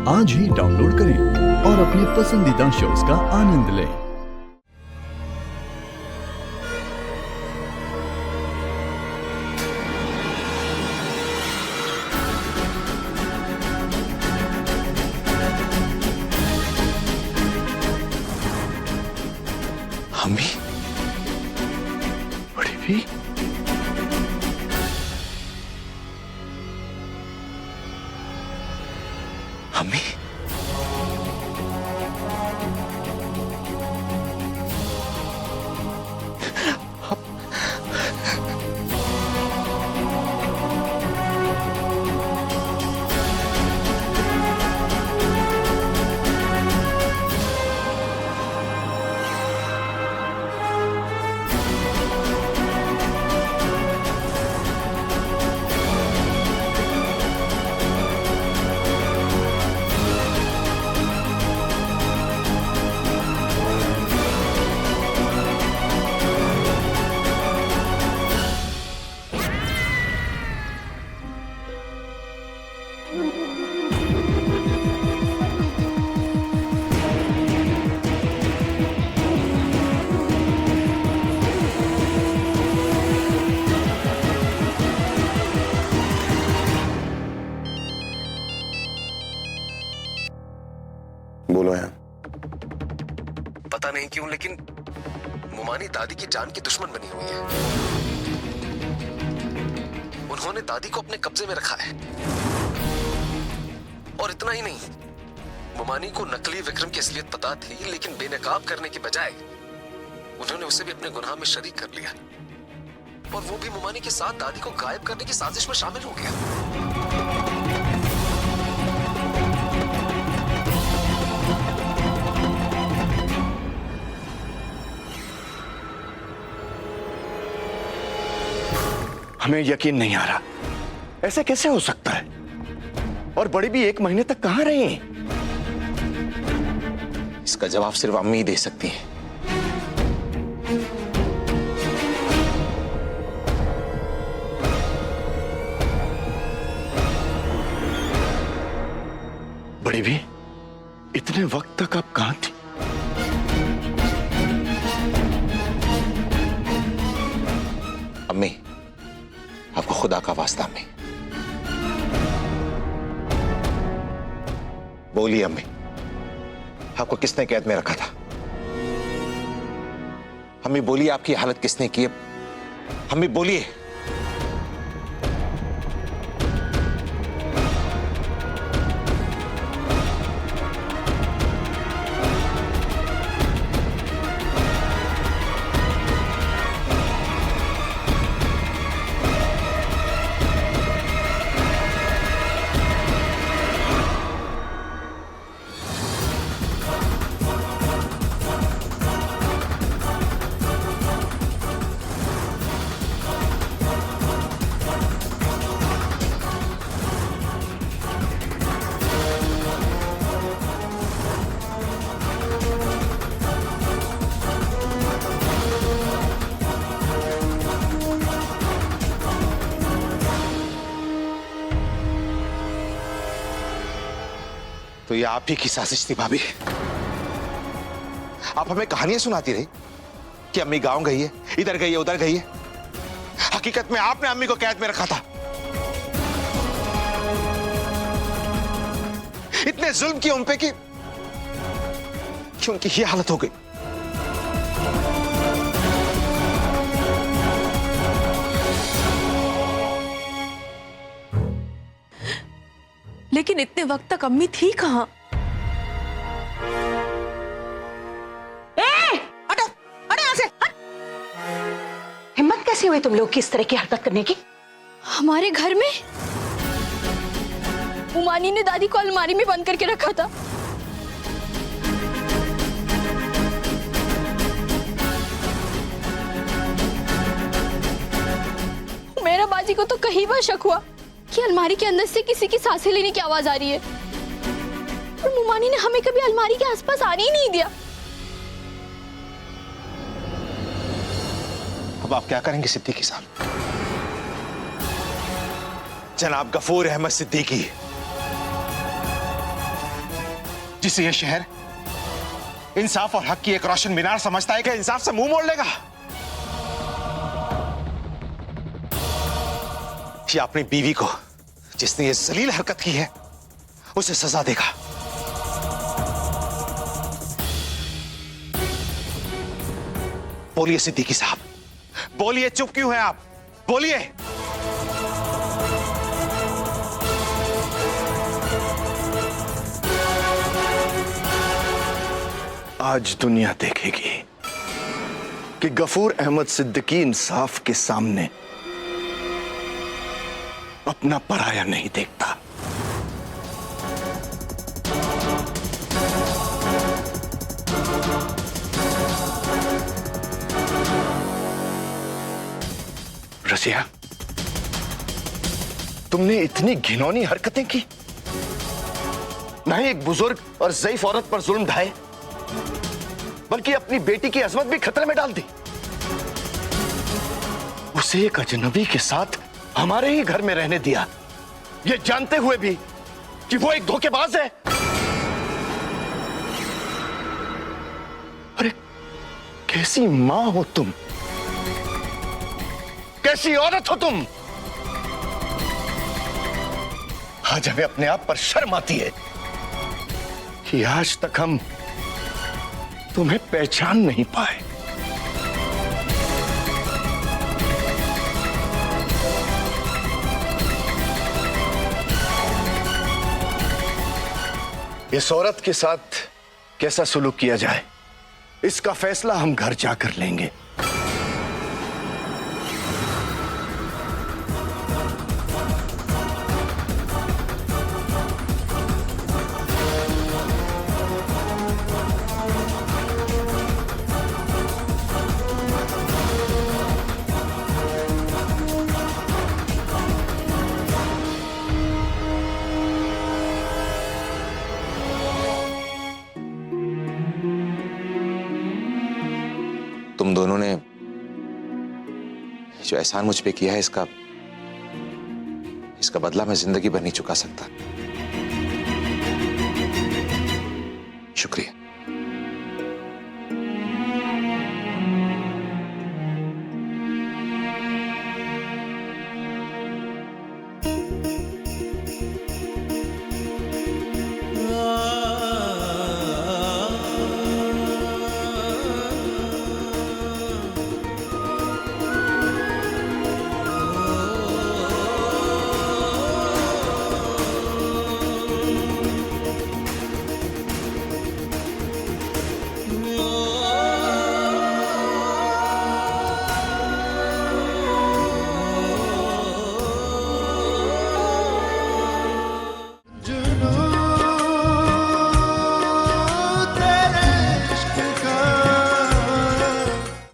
आज ही डाउनलोड करें और अपने पसंदीदा शोज का आनंद लें। अम्मी, बड़ी भी अम्मी, बोलो है। पता नहीं क्यों लेकिन मुमानी दादी की जान की दुश्मन बनी हुई है। उन्होंने दादी को अपने कब्जे में रखा है। और इतना ही नहीं, मुमानी को नकली विक्रम की असलियत पता थी, लेकिन बेनकाब करने की बजाय उन्होंने उसे भी अपने गुनाह में शरीक कर लिया। और वो भी मुमानी के साथ दादी को गायब करने की साजिश में शामिल हो गया। हमें यकीन नहीं आ रहा, ऐसे कैसे हो सकता है? और बड़ी भी 1 महीने तक कहां रही? इसका जवाब सिर्फ अम्मी ही दे सकती है। बड़ी भी, इतने वक्त तक आप कहां थी? अम्मी, आपको खुदा का वास्ता अम्मी, बोलिए अम्मी, आपको किसने कैद में रखा था? अम्मी बोलिए, आपकी हालत किसने की? अम्मी बोलिए। तो ये आप ही की साजिश थी भाभी। आप हमें कहानियां सुनाती रही कि अम्मी गांव गई है, इधर गई है, उधर गई है। हकीकत में आपने अम्मी को कैद में रखा था। इतने जुल्म किए उन पे कि उनकी ये हालत हो गई। लेकिन इतने वक्त तक अम्मी थी कहां? हटो, हटो यहाँ से, हट। हिम्मत कैसे हुई तुम लोग की इस तरह की हरकत करने की? हमारे घर में मुमानी ने दादी को अलमारी में बंद करके रखा था। मेरा बाजी को तो कहीं बार शक हुआ कि अलमारी के अंदर से किसी की सांसें लेने की आवाज आ रही है, और मुमानी ने हमें कभी अलमारी के आसपास आने ही नहीं दिया। अब आप क्या करेंगे सिद्दीकी साहब? जनाब गफूर अहमद सिद्दीकी, जिसे यह शहर इंसाफ और हक की एक रोशन मीनार समझता है, कि इंसाफ से मुंह मोड़ लेगा? या अपनी बीवी को, जिसने ये जलील हरकत की है, उसे सजा देगा? बोलिए सिद्दीकी साहब, बोलिए, चुप क्यों हैं आप? बोलिए। आज दुनिया देखेगी कि गफूर अहमद सिद्दीकी इंसाफ के सामने अपना पराया नहीं देखता। रसिया, तुमने इतनी घिनौनी हरकतें की, ना ही एक बुजुर्ग और ज़ईफ औरत पर जुल्म ढाए, बल्कि अपनी बेटी की अजमत भी खतरे में डाल दी। उसे एक अजनबी के साथ हमारे ही घर में रहने दिया, ये जानते हुए भी कि वो एक धोखेबाज है। अरे कैसी मां हो तुम, कैसी औरत हो तुम। आज हमें अपने आप पर शर्म आती है कि आज तक हम तुम्हें पहचान नहीं पाए। इस औरत के साथ कैसा सुलूक किया जाए, इसका फैसला हम घर जाकर लेंगे। तुम दोनों ने जो एहसान मुझ पे किया है, इसका बदला मैं जिंदगी भर नहीं चुका सकता। शुक्रिया।